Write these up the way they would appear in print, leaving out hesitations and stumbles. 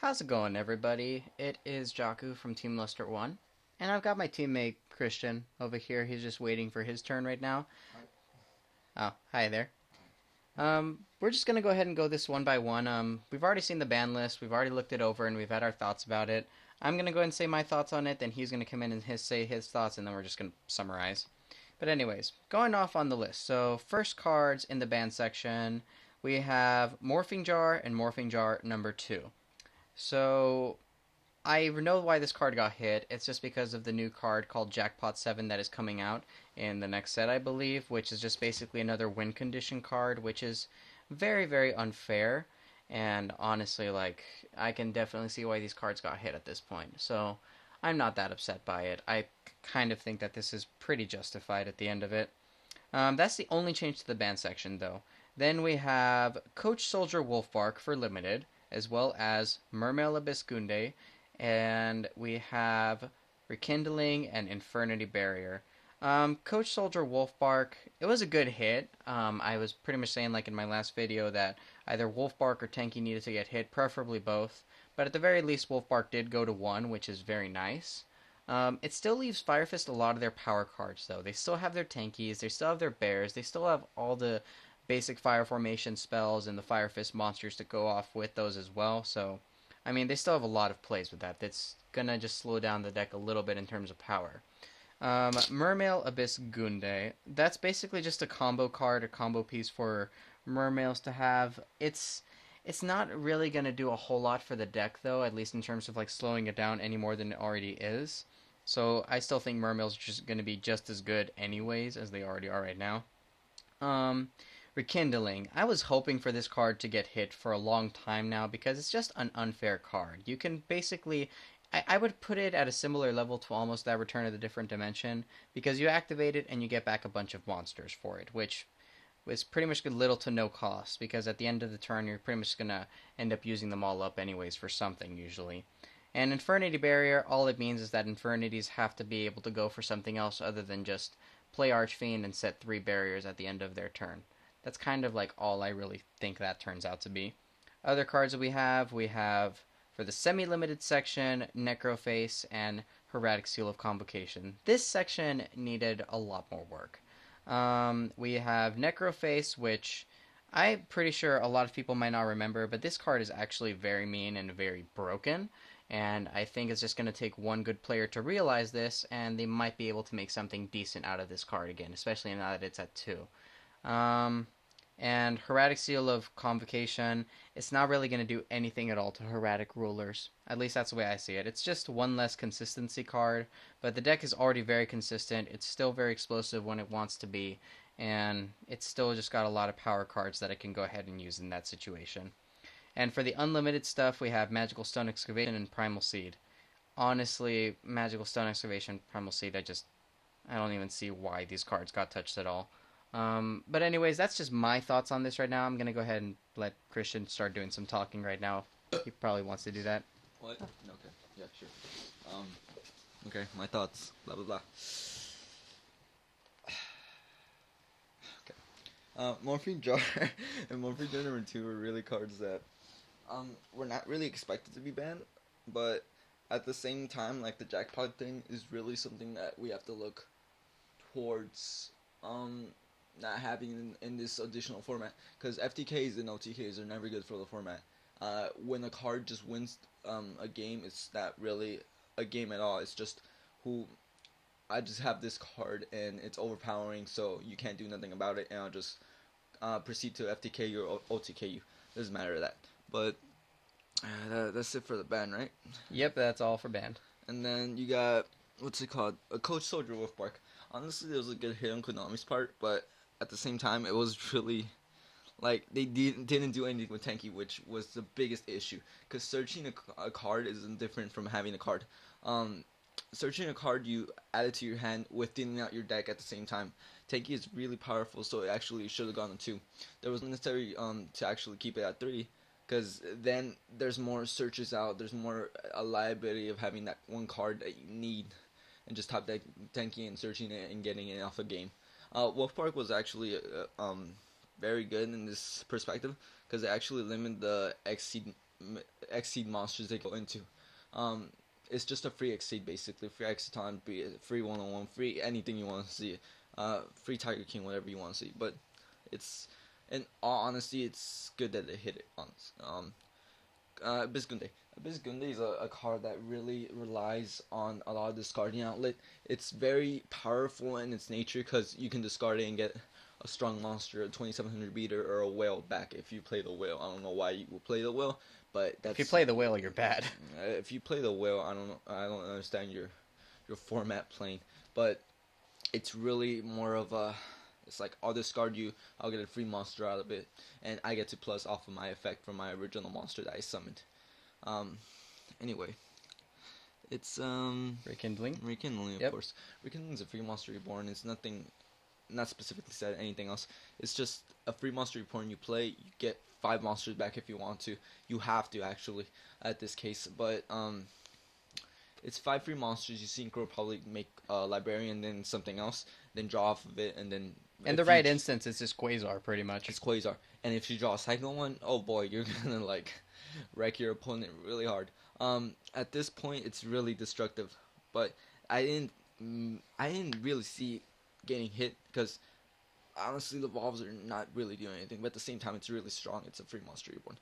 How's it going, everybody? It is Jaku from Team Luster 1, and I've got my teammate Christian over here. He's just waiting for his turn right now. Oh, hi there. We're just gonna go ahead and go this one by one. We've already seen the ban list, we've already looked it over, and we've had our thoughts about it. I'm gonna go ahead and say my thoughts on it, then he's gonna come in and say his thoughts, and then we're just gonna summarize. But anyways, going off on the list. So first cards in the ban section, we have Morphing Jar and Morphing Jar number 2. So I know why this card got hit. It's just because of the new card called Jackpot 7 that is coming out in the next set, I believe, which is just basically another win condition card, which is very, very unfair. And honestly, like, I can definitely see why these cards got hit at this point. So I'm not that upset by it. I kind of think that this is pretty justified at the end of it. That's the only change to the ban section, though. Then we have Coach Soldier Wolfbark for limited, as well as Mermail Abyss Gunde, and we have Rekindling and Infernity Barrier. Coach Soldier Wolfbark, it was a good hit. I was pretty much saying, like in my last video, that either Wolfbark or Tenki needed to get hit, preferably both. But at the very least, Wolfbark did go to 1, which is very nice. It still leaves Fire Fist a lot of their power cards, though. They still have their tankies, they still have their bears, they still have all the basic fire formation spells and the Fire Fist monsters to go off with those as well. So, I mean, they still have a lot of plays with that. That's gonna just slow down the deck a little bit in terms of power. Mermail Abyss Gunde. That's basically just a combo card, a combo piece for Mermails to have. It's not really gonna do a whole lot for the deck though, at least in terms of like slowing it down any more than it already is. So I still think Mermails are just gonna be just as good anyways as they already are right now. Um, Rekindling. I was hoping for this card to get hit for a long time now because it's just an unfair card. You can basically. I would put it at a similar level to almost that Return of the Different Dimension because you activate it and you get back a bunch of monsters for it, which is pretty much little to no cost because at the end of the turn you're pretty much going to end up using them all up anyways for something usually. And Infernity Barrier, all it means is that Infernities have to be able to go for something else other than just play Archfiend and set 3 barriers at the end of their turn. That's kind of like all I really think that turns out to be. Other cards that we have for the semi-limited section, Necroface and Hieratic Seal of Convocation. This section needed a lot more work. We have Necroface, which I'm pretty sure a lot of people might not remember, but this card is actually very mean and very broken. And I think it's just going to take one good player to realize this, and they might be able to make something decent out of this card again, especially now that it's at 2. Um, and Hieratic Seal of Convocation, it's not really going to do anything at all to Hieratic Rulers. At least that's the way I see it. It's just one less consistency card, but the deck is already very consistent. It's still very explosive when it wants to be, and it's still just got a lot of power cards that it can go ahead and use in that situation. And for the unlimited stuff, we have Magical Stone Excavation and Primal Seed. Honestly, Magical Stone Excavation, Primal Seed, I don't even see why these cards got touched at all. But anyways, that's just my thoughts on this right now. I'm gonna go ahead and let Christian start doing some talking right now. He probably wants to do that. What? Okay. Yeah, sure. Um, okay, my thoughts. Blah blah blah. Okay. Morphine Jar and Morphine Jar number 2 are really cards that were not really expected to be banned, but at the same time, like the jackpot thing is really something that we have to look towards not having in this additional format, because FTKs and OTKs are never good for the format. When a card just wins a game, it's not really a game at all. It's just who I just have this card and it's overpowering, so you can't do nothing about it, and I'll just proceed to FTK you or OTK you. Doesn't matter that. But that's it for the ban, right? Yep, that's all for band. And then you got, what's it called? A Coach Soldier Wolfbark. Honestly, it was a good hit on Konami's part, but at the same time, it was really like they didn't do anything with Tenki, which was the biggest issue. Because searching a card isn't different from having a card. Searching a card, you add it to your hand with thinning out your deck at the same time. Tenki is really powerful, so it actually should have gone to 2. There was necessary to actually keep it at 3, because then there's more searches out. There's more a liability of having that one card that you need, and just top deck Tenki and searching it and getting it off a game. Wolfpark was actually very good in this perspective, because it actually limited the exceed monsters they go into. Um, it's just a free exceed basically, free exit time, be it free 101, free anything you want to see, free Tiger King, whatever you want to see. But it's, in all honesty, it's good that they hit it on. Bisgunde. Bisgunde is a card that really relies on a lot of discarding outlet. It's very powerful in its nature because you can discard it and get a strong monster, a 2700 beater, or a whale back if you play the whale. I don't know why you will play the whale, but that's... If you play the whale, you're bad. If you play the whale, I don't know. I don't understand your format playing, but it's really more of a... It's like, I'll discard you, I'll get a free monster out of it, and I get to plus off of my effect from my original monster that I summoned. Anyway, it's Rekindling. Rekindling, of course. Rekindling is a free monster reborn. It's nothing, not specifically said anything else. It's just a free monster reborn. You play, you get 5 monsters back if you want to. You have to actually at this case, but it's 5 free monsters. You synchro probably make a librarian, then something else, then draw off of it, and then. In the right instance, it's just Quasar, pretty much. It's Quasar, and if you draw a second one, oh boy, you're gonna like wreck your opponent really hard. At this point, it's really destructive, but I didn't really see it getting hit because honestly, the Valves are not really doing anything. But at the same time, it's really strong. It's a free monster reborn.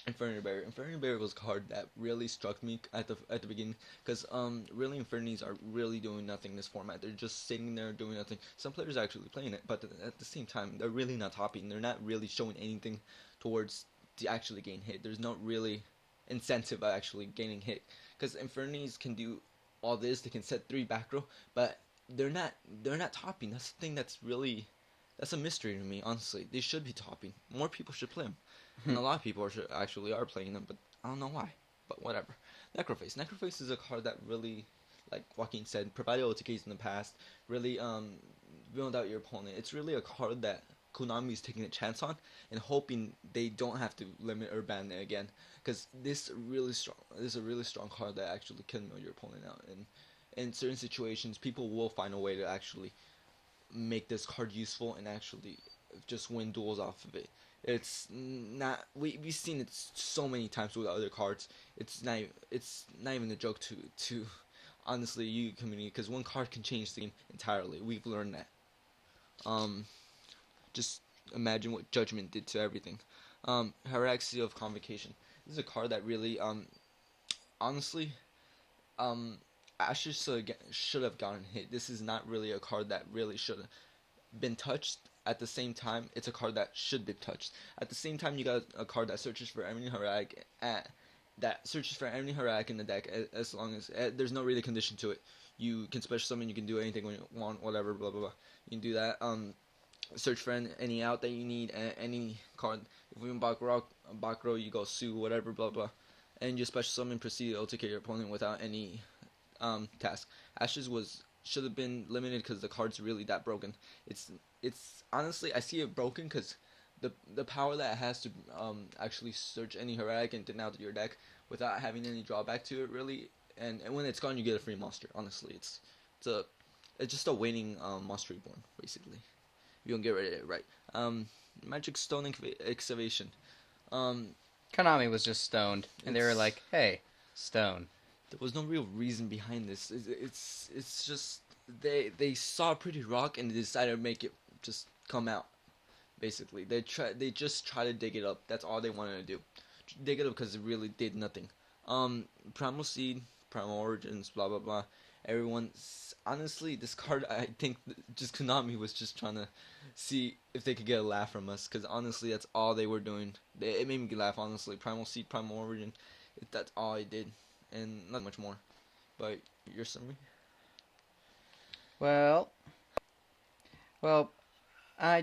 Inferno Barrier. Inferno Barrier was a card that really struck me at the beginning because really Infernies are really doing nothing in this format. They're just sitting there doing nothing. Some players are actually playing it, but at the same time, they're really not topping. They're not really showing anything towards to actually gain hit. There's no really incentive of actually gaining hit because Infernies can do all this. They can set 3 back row, but they're not topping. That's the thing that's a mystery to me. Honestly, they should be topping. More people should play them. And a lot of people actually are playing them, but I don't know why. But whatever. Necroface. Necroface is a card that really, like Joaquin said, provided OTKs in the past, really build out your opponent. It's really a card that Konami is taking a chance on and hoping they don't have to limit or ban it again. Because this is a really strong card that actually can mill your opponent out. And in certain situations, people will find a way to actually make this card useful and actually just win duels off of it. It's not. We've seen it so many times with other cards. It's not even a joke to honestly Yu-Gi-Oh community because one card can change the game entirely. We've learned that. Just imagine what Judgment did to everything. Hierarchy of Convocation. This is a card that really honestly Ashes should have gotten hit. This is not really a card that really should have been touched. At the same time, it's a card that should be touched. At the same time, you got a card that searches for any Harak in the deck as long as there's no really condition to it. You can special summon, you can do anything when you want, whatever, blah blah blah. You can do that. Search for any out that you need, any card. If we in back row, you go Sue, whatever, blah blah, and you special summon, proceed to OTK your opponent without any task. Ashes should have been limited because the card's really that broken. It's honestly, I see it broken because the power that it has to actually search any Harak and out your deck without having any drawback to it really, and when it's gone you get a free monster. Honestly, it's just a waiting monster reborn basically. You don't get rid of it right. Magic Stone Excavation. Konami was just stoned, and they were like, "Hey, stone." There was no real reason behind this. It's just they saw Pretty Rock and they decided to make it just come out. Basically, they just try to dig it up. That's all they wanted to do. Dig it up because it really did nothing. Primal Seed, Primal Origins, blah blah blah. Everyone's honestly, this card I think just Konami was just trying to see if they could get a laugh from us. Because honestly, that's all they were doing. It made me laugh. Honestly, Primal Seed, Primal Origin. That's all I did. And not much more. But your summary? Well, I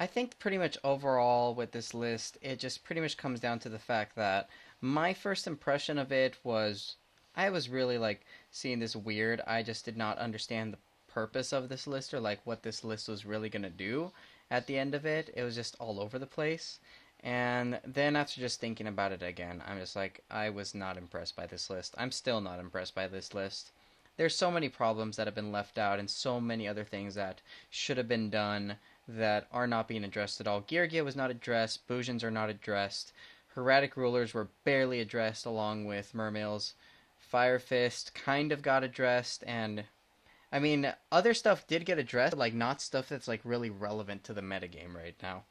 think pretty much overall with this list, it just pretty much comes down to the fact that my first impression of it was, I was really like seeing this weird. I just did not understand the purpose of this list or like what this list was really going to do at the end of it. It was just all over the place. And then after just thinking about it again, I'm just like, I was not impressed by this list. I'm still not impressed by this list. There's so many problems that have been left out and so many other things that should have been done that are not being addressed at all. Gear was not addressed. Bujins are not addressed. Hermetic Rulers were barely addressed along with Mermails. Fire Fist kind of got addressed, and I mean, other stuff did get addressed, but like not stuff that's like really relevant to the metagame right now.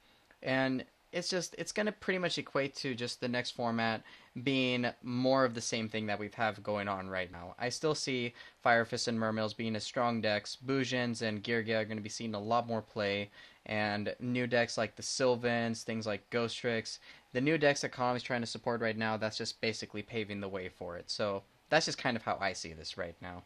And it's gonna pretty much equate to just the next format being more of the same thing that we've have going on right now. I still see Fire Fist and Mermails being as strong decks. Bujins and Girgia are going to be seeing a lot more play, and new decks like the Sylvans, things like Ghost Tricks, the new decks that Konami's trying to support right now, that's just basically paving the way for it. So that's just kind of how I see this right now.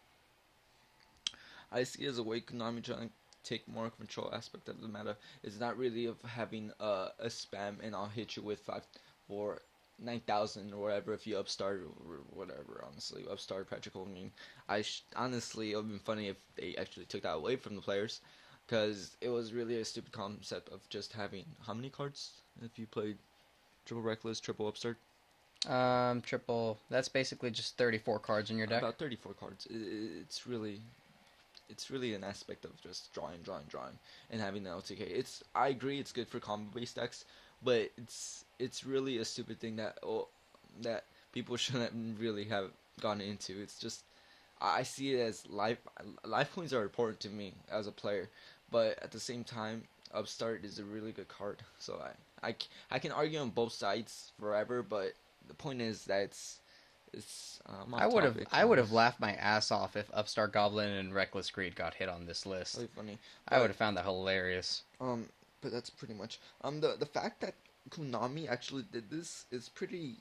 I see it as a way Konami trying to take more control aspect of the meta. It's not really of having a spam and I'll hit you with 5 for 9,000 or whatever if you upstart or whatever. Honestly, upstart practical. I mean, honestly it would have been funny if they actually took that away from the players, because it was really a stupid concept of just having how many cards if you played triple reckless, triple upstart. Triple. That's basically just 34 cards in your deck. About 34 cards. It's really an aspect of just drawing, and having the LTK. I agree, it's good for combo based decks, but it's really a stupid thing that people shouldn't really have gone into. It's just I see it as life points are important to me as a player, but at the same time, Upstart is a really good card. So I can argue on both sides forever, but the point is that it's I would have laughed my ass off if Upstart Goblin and Reckless Greed got hit on this list. Really funny. I would have found that hilarious. But that's pretty much the fact that Konami actually did this is pretty.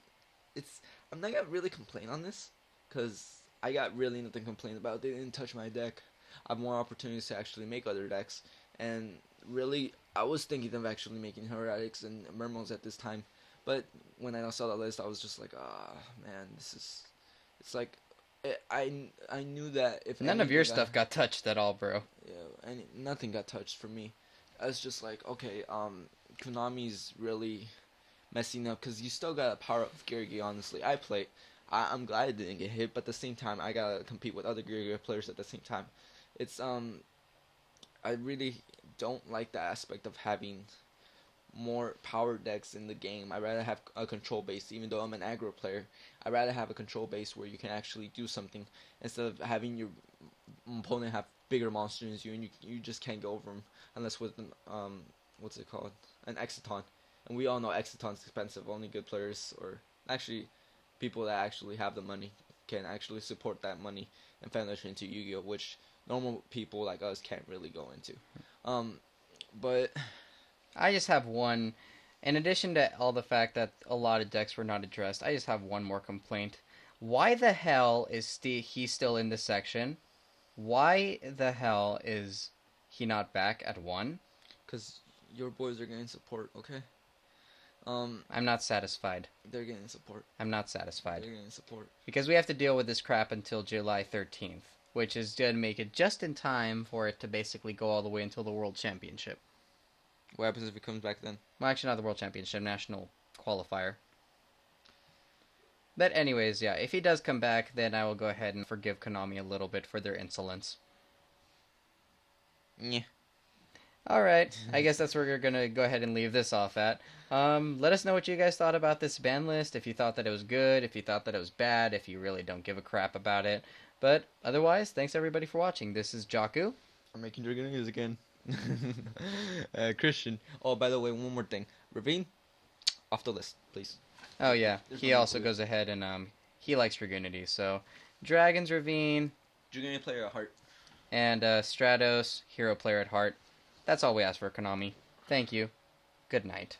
I'm not gonna really complain on this because I got really nothing to complain about. They didn't touch my deck. I have more opportunities to actually make other decks, and really I was thinking of actually making Heretics and Mermals at this time. But when I saw that list, I was just like, man, it's like, I knew that if none of your stuff got touched at all, bro. Yeah, and nothing got touched for me. I was just like, okay, Konami's really messing up, because you still got a power up of Girigi, honestly. I'm glad it didn't get hit, but at the same time, I gotta compete with other Girigi players at the same time. I really don't like the aspect of having more power decks in the game. I'd rather have a control base, even though I'm an aggro player. I'd rather have a control base where you can actually do something instead of having your opponent have bigger monsters than you, and you just can't go over them unless with an what's it called, an Exiton. And we all know Exiton's expensive. Only good players, or actually people that actually have the money, can actually support that money and finish into Yu-Gi-Oh, which normal people like us can't really go into. But I just have one. In addition to all the fact that a lot of decks were not addressed, I just have one more complaint. Why the hell is he still in this section? Why the hell is he not back at 1? Because your boys are getting support, okay? I'm not satisfied. They're getting support. I'm not satisfied. They're getting support. Because we have to deal with this crap until July 13th, which is going to make it just in time for it to basically go all the way until the World Championship. What happens if he comes back then? Well, actually, not the World Championship, National Qualifier. But anyways, yeah, if he does come back, then I will go ahead and forgive Konami a little bit for their insolence. Yeah. Alright, I guess that's where we're going to go ahead and leave this off at. Let us know what you guys thought about this ban list, if you thought that it was good, if you thought that it was bad, if you really don't give a crap about it. But otherwise, thanks everybody for watching. This is Jaku. I'm making Dragon News again. Christian. Oh, by the way, one more thing. Ravine, off the list, please. Oh yeah, he also goes ahead and he likes Dragoonity, so Dragon's Ravine. Dragoonity player at heart. And Stratos, hero player at heart. That's all we ask for, Konami. Thank you. Good night.